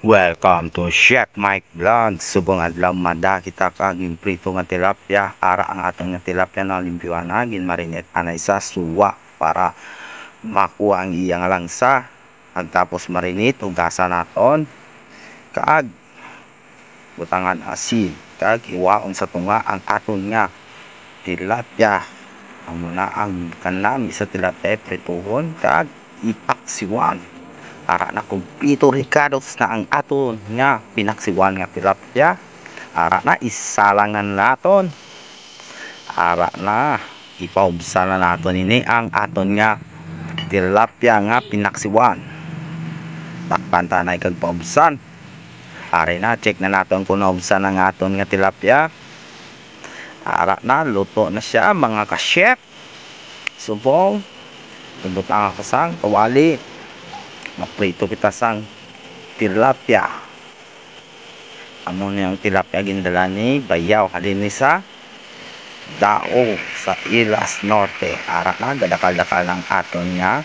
Welcome to Chef Mike Vlog. Subong adlaw mada kita kaging prito nga tilapia. Ara ang atong nga tilapia na limpyuhan nagin marinate anay sa suwa para makuha ang iyang langsa. At tapos marinate ugasan naton. Kaag butangan asin. Kaag hiwaon sa tunga ang aton nga tilapia. Amo na ang kanami sa tilapia prituhon kaag ipaksiwan. Ara na kumpleto ricados na ang aton nga pinaksiwan nga tilapia. Ara na isalangan naton. Ara na ipaubsan na naton ini ang aton nga tilapia nga pinaksiwan. Takpan tanay kag paubsan. Ara na check na naton kung naubsan ang aton nga tilapia. Ara na luto na siya mga ka-chef. Subong tundot ang kasang kawali. Maprito kita sang tilapia. Amo niyang tilapia gindala ni bayaw halin ni sa Dao sa Ilas Norte. Ara na gadakal-dakal ng aton nga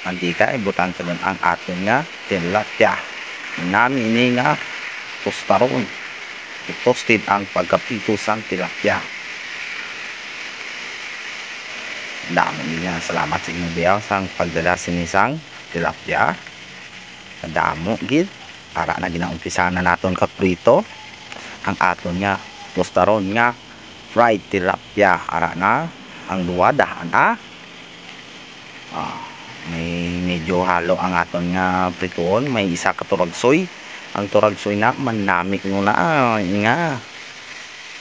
mantika ibutan ka ang aton nga tilapia. Nami ini nga tostaron. Toasted ang pagkapito sang tilapia. Dami niya salamat sa inyong bayaw sang pagdala sinisang tilapia. Kadamo gid. Ara na ginaumpisa na naton kaprito ang aton nga tostaron nga fried tilapia. Ara na ang luwada na may medyo halo ang aton nga prituon. May isa ka turagsoy. Ang turagsoy na manamik mo na nga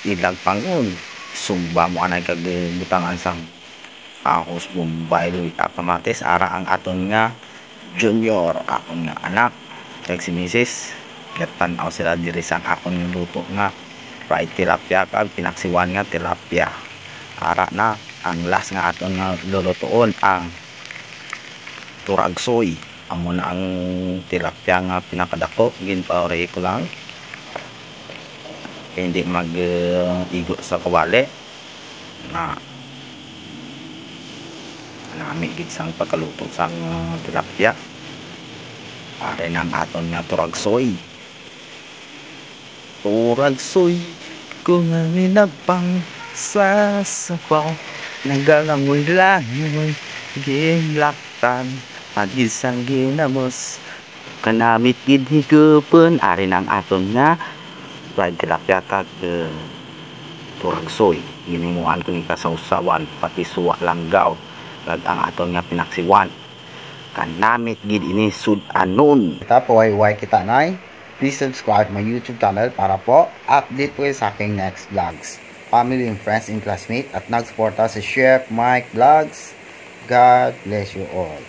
ilag pangon sumba mo anay kag butangan sang ahos bombay luy kamatis. Ara ang aton nga junior akong nga anak kag si Mrs. Gatan-aw sila diri sang akong luto nga fried tilapia kag pinaksiwan nga tilapia. Ara na ang last nga aton nga lulutuon ang turagsoy. Amo na ang tilapia nga pinakadako ginpaore ko lang hindi mag igo sa kawali na nami gid sang pagkaluto sang tilapia. Are nang aton nga turagsoy. Turagsoy kung aminapang sa sapaw nagalangoy langoy gilaktan pagisang ginamos kanamit gid higupon. Are nang aton nga fried tilapia kag turagsoy. Ginimuan ko ni kasawsawan pati suwa langgaw kag ang aton nga pinaksiwan kanamit gid ini sudanon. Tapo way kita nay. Please subscribe my YouTube channel para po update po sa aking next vlogs. Family and friends and classmates at nagsuporta sa Chef Mike Vlogs. God bless you all.